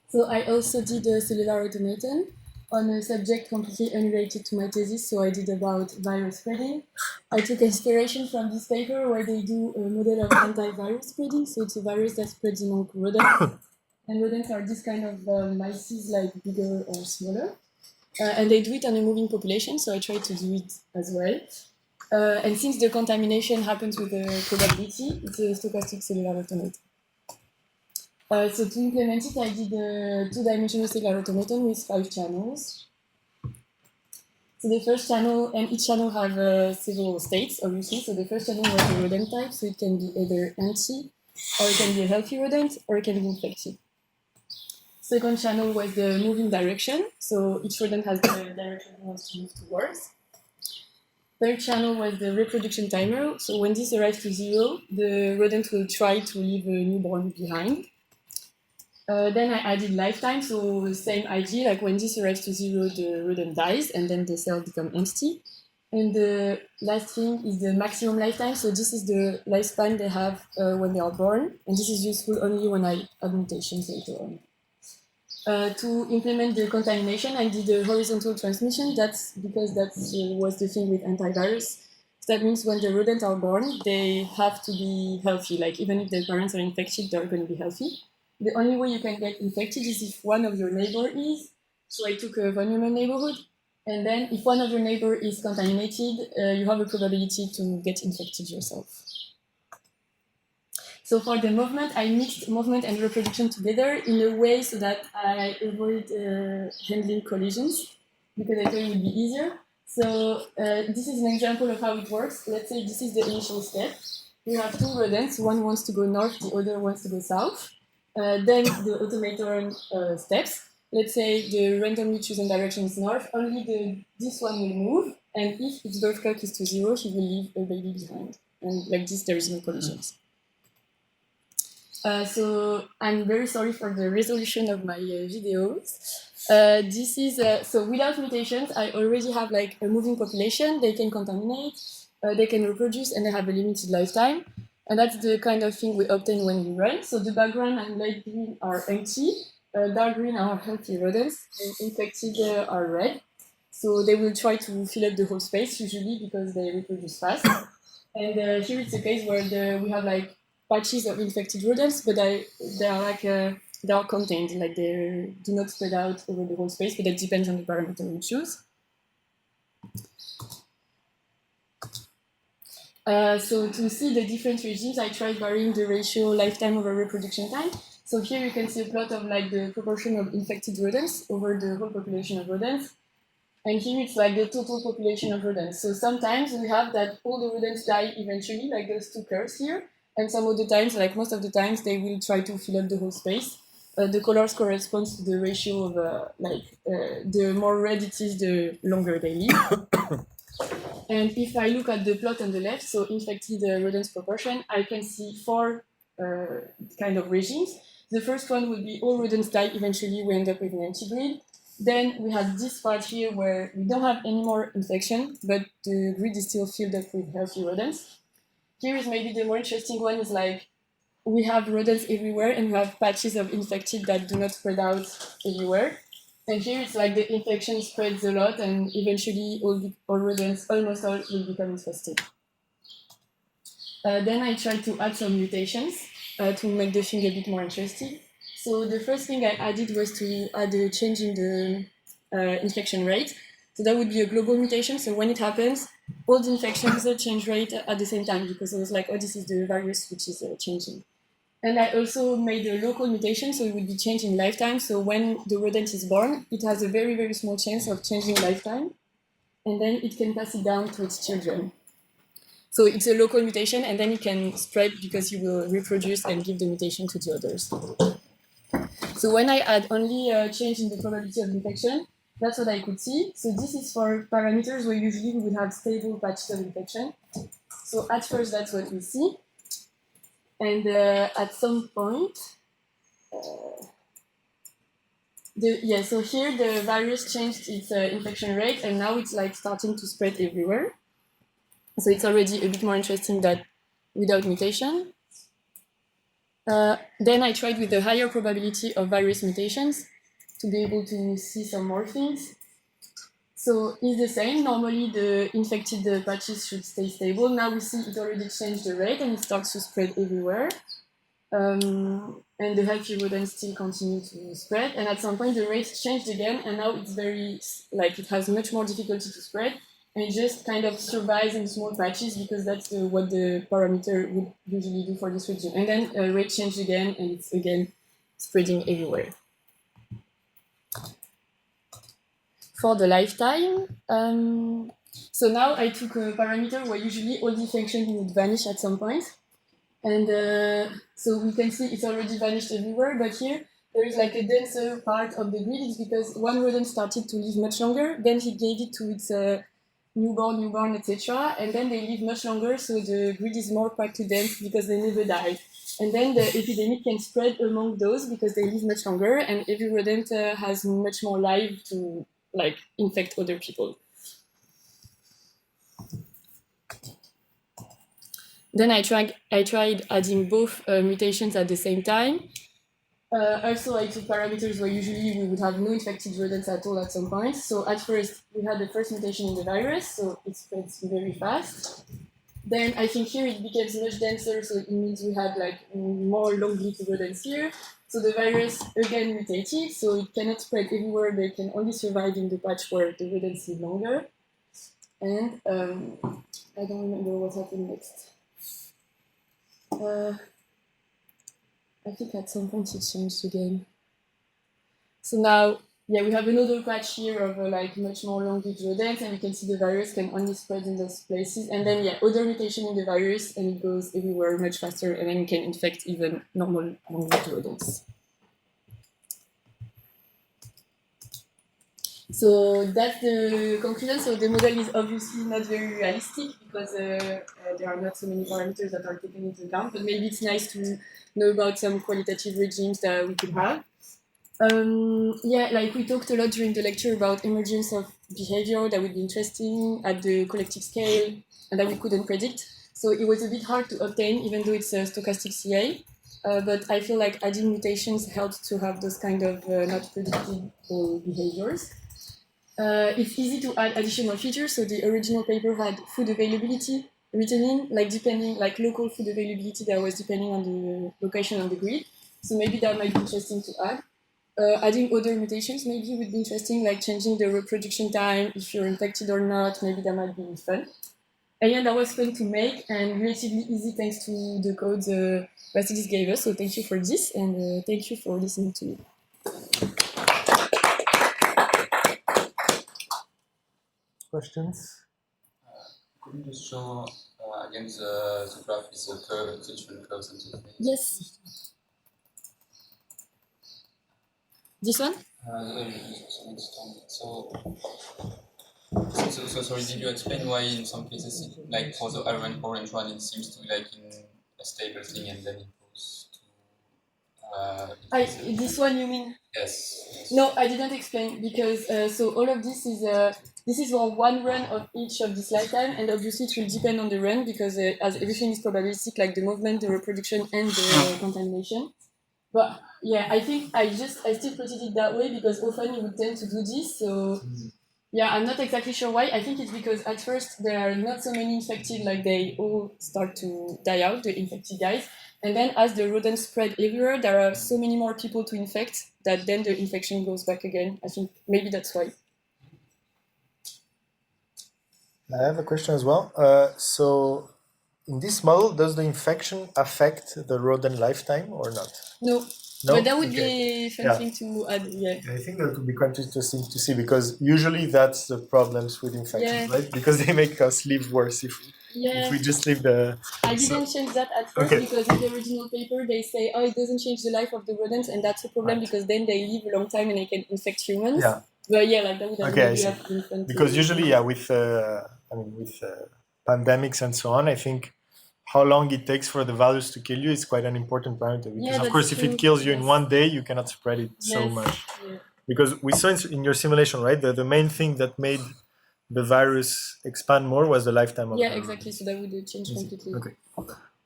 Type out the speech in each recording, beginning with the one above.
So I also did a cellular automaton on a subject completely unrelated to my thesis. So I did about virus spreading. I took inspiration from this paper where they do a model of antivirus spreading. So it's a virus that spreads among rodents. And rodents are this kind of mice, like bigger or smaller. And they do it on a moving population, so I tried to do it as well. And since the contamination happens with a probability, it's a stochastic cellular automaton. So to implement it, I did a two-dimensional cellular automaton with 5 channels. So the first channel, and each channel have several states, obviously. So the first channel was the rodent type, so it can be either empty, or it can be a healthy rodent, or it can be infected. Second channel was the moving direction, so each rodent has the direction it wants to move towards. Third channel was the reproduction timer, so when this arrives to 0, the rodent will try to leave a newborn behind. Then I added lifetime, so same idea, like when this arrives to 0, the rodent dies, and then the cell becomes empty. And the last thing is the maximum lifetime, so this is the lifespan they have when they are born, and this is useful only when I add mutations later on. To implement the contamination, I did a horizontal transmission. That's because that was the thing with antivirus. So that means when the rodents are born, they have to be healthy. Like even if their parents are infected, they're going to be healthy. The only way you can get infected is if one of your neighbor is. So I took a vulnerable neighborhood. And then if one of your neighbor is contaminated, you have a probability to get infected yourself. So for the movement, I mixed movement and reproduction together in a way so that I avoid handling collisions because I thought it would be easier. So this is an example of how it works. Let's say this is the initial step. We have two rodents. One wants to go north, the other wants to go south. Then the automaton steps. Let's say the randomly chosen direction is north. Only this one will move. And if its birth clock is to 0, he will leave a baby behind. And like this, there is no collisions. So I'm very sorry for the resolution of my videos. This is so without mutations, I already have like a moving population. They can contaminate, they can reproduce, and they have a limited lifetime. And that's the kind of thing we obtain when we run. So the background and light green are empty, dark green are healthy rodents, and infected are red. So they will try to fill up the whole space usually because they reproduce fast. And here it's a case where we have like patches of infected rodents, but they are contained, like they do not spread out over the whole space, but that depends on the parameter you choose. So to see the different regimes, I tried varying the ratio lifetime over reproduction time. So here you can see a plot of like the proportion of infected rodents over the whole population of rodents. And here it's like the total population of rodents. So sometimes we have that all the rodents die eventually, like those two curves here. And some of the times, like most of the times, they will try to fill up the whole space. The colors correspond to the ratio of, the more red it is, the longer they live. And if I look at the plot on the left, so infected rodents proportion, I can see 4 kind of regimes. The first one would be all rodents die eventually, we end up with an empty grid. Then we have this part here where we don't have any more infection, but the grid is still filled up with healthy rodents. Here is maybe the more interesting one, is like we have rodents everywhere and we have patches of infected that do not spread out everywhere. And here it's like the infection spreads a lot and eventually all rodents, almost all, will become infested. Then I tried to add some mutations to make the thing a bit more interesting. So the first thing I added was to add a change in the infection rate. So that would be a global mutation. So when it happens, all the infections change rate at the same time because it was like, oh, this is the virus which is changing. And I also made a local mutation, so it would be changing lifetime. So when the rodent is born, it has a very, very small chance of changing lifetime. And then it can pass it down to its children. So it's a local mutation, and then it can spread because you will reproduce and give the mutation to the others. So when I add only a change in the probability of infection, that's what I could see. So this is for parameters where usually we would have stable patches of infection. So at first, that's what we see. And at some point, so here the virus changed its infection rate, and now it's like starting to spread everywhere. So it's already a bit more interesting than without mutation. Then I tried with a higher probability of virus mutations to be able to see some more things. So it's the same. Normally the infected patches should stay stable. Now we see it already changed the rate and it starts to spread everywhere. And the healthy rodents still continue to spread. And at some point the rate changed again, and now it's very, like, it has much more difficulty to spread. And it just kind of survives in small patches because that's what the parameter would usually do for this region. And then rate changed again, and it's again spreading everywhere. For the lifetime, so now I took a parameter where usually all the infection would vanish at some point. And so we can see it's already vanished everywhere, but here there is like a denser part of the grid. It's because one rodent started to live much longer, then he gave it to its newborn, etc. And then they live much longer, so the grid is more packed to dense because they never died. And then the epidemic can spread among those because they live much longer, and every rodent has much more life to like infect other people. Then I tried adding both mutations at the same time. Also, I took parameters where usually we would have no infected rodents at all at some point. So at first, we had the first mutation in the virus, so it spreads very fast. Then I think here it becomes much denser, so it means we had like more long-lived rodents here. So the virus again mutated, so it cannot spread everywhere, but it can only survive in the patch where the rodents live longer. And I don't remember what happened next. I think at some point it changed again. So now, yeah, we have another patch here of like much more long-lived rodents, and you can see the virus can only spread in those places. And then, yeah, other mutation in the virus, and it goes everywhere much faster, and then it can infect even normal long-lived rodents. So that's the conclusion. So the model is obviously not very realistic because there are not so many parameters that are taken into account, but maybe it's nice to know about some qualitative regimes that we could have. Yeah, like we talked a lot during the lecture about emergence of behavior that would be interesting at the collective scale and that we couldn't predict. So it was a bit hard to obtain, even though it's a stochastic CA. But I feel like adding mutations helped to have those kind of not predictable behaviors. It's easy to add additional features. So the original paper had food availability written in, like depending, like local food availability that was depending on the location on the grid. So maybe that might be interesting to add. Adding other mutations maybe would be interesting, like changing the reproduction time if you're infected or not. Maybe that might be fun. And yeah, that was fun to make and relatively easy thanks to the codes Vasilis gave us. So thank you for this, and thank you for listening to me. Questions? Could you just show again the graph with the curve, the different curves and the things? Yes. This one? So sorry, did you explain why in some cases, like for the orange one, it seems to be like in a stable thing and then it goes to... this one you mean? Yes. No, I didn't explain because so all of this is for one run of each of this lifetime, and obviously it will depend on the run because as everything is probabilistic, like the movement, the reproduction, and the contamination. But yeah, I think I still plotted it that way because often you would tend to do this. So yeah, I'm not exactly sure why. I think it's because at first there are not so many infected, like they all start to die out, the infected guys. And then as the rodents spread everywhere, there are so many more people to infect that then the infection goes back again. I think maybe that's why. I have a question as well. So in this model, does the infection affect the rodent lifetime or not? No. But that would be something to add, yeah. I think that would be quite interesting to see because usually that's the problems with infections, right? Because they make us live worse if we just leave the... I didn't change that at first because in the original paper they say, oh, it doesn't change the life of the rodents, and that's a problem because then they live a long time and they can infect humans. Yeah. But yeah, like that would have been fun. Because usually, with pandemics and so on, I think how long it takes for the virus to kill you is quite an important parameter. Because of course, if it kills you in one day, you cannot spread it so much. Yeah. Because we saw in your simulation, right? The main thing that made the virus expand more was the lifetime of the exactly. So that would change completely. Okay,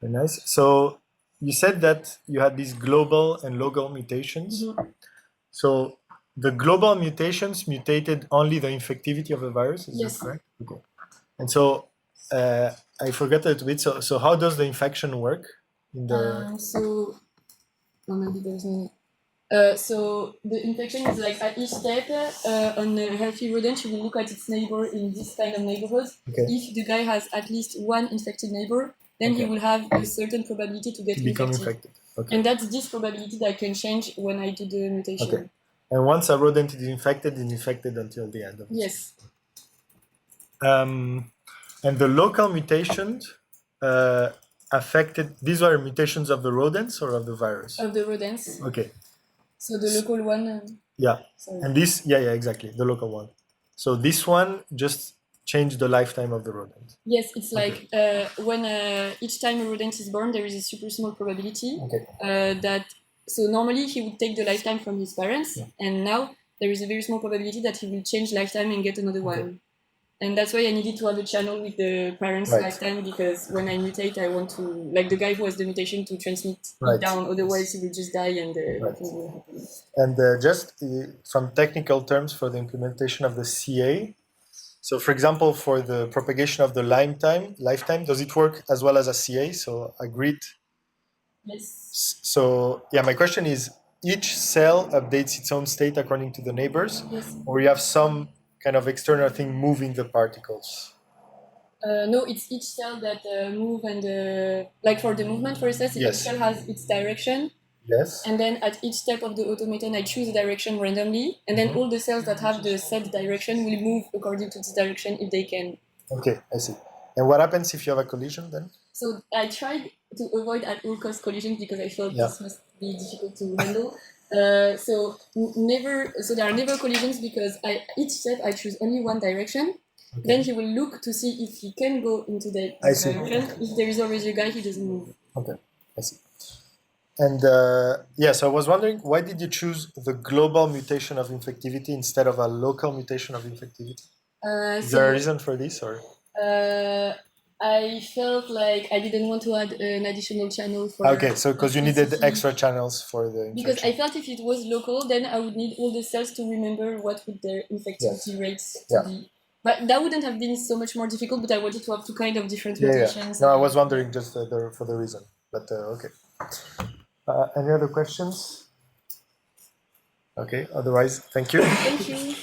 very nice. So you said that you had these global and local mutations. So the global mutations mutated only the infectivity of the virus, is that correct? Okay. And so I forgot a little bit. So how does the infection work? Maybe there's no. So the infection is like at each step on a healthy rodent, you will look at its neighbor in this kind of neighborhood. Okay. If the guy has at least one infected neighbor, then he will have a certain probability to get become infected. Okay. And that's this probability that can change when I do the mutation. Okay. And once a rodent is infected until the end of it. Yes. And the local mutations affected, these were mutations of the rodents or of the virus? Of the rodents. Okay. So the local one. Yeah. Sorry. And this, yeah, exactly, the local one. So this one just changed the lifetime of the rodent. Yes, it's like when each time a rodent is born, there is a super small probability that. So normally he would take the lifetime from his parents, and now there is a very small probability that he will change lifetime and get another one. And that's why I needed to have a channel with the parents' lifetime, because when I mutate, I want to, like the guy who has the mutation, to transmit it down, otherwise he will just die and nothing will happen. And just some technical terms for the implementation of the CA. So for example, for the propagation of the lifetime, does it work as well as a CA? So agreed. Yes. So yeah, my question is, each cell updates its own state according to the neighbors, or you have some kind of external thing moving the particles? No, it's each cell that move and like for the movement, for instance, each cell has its direction. Yes. And then at each step of the automaton, I choose a direction randomly, and then all the cells that have the set direction will move according to this direction if they can. Okay, I see. And what happens if you have a collision then? So I tried to avoid at all cost collisions because I felt this must be difficult to handle. So there are never collisions because each step I choose only one direction. Okay. Then he will look to see if he can go into that direction. If there is already a guy, he doesn't move. Okay, I see. And so I was wondering, why did you choose the global mutation of infectivity instead of a local mutation of infectivity? Is there a reason for this, or? I felt like I didn't want to add an additional channel for. Okay, so because you needed extra channels for the infection. Because I felt if it was local, then I would need all the cells to remember what would their infectivity rates be. But that wouldn't have been so much more difficult, but I wanted to have two kind of different mutations. No, I was wondering just for the reason, but okay. Any other questions? Okay, otherwise, thank you. Thank you.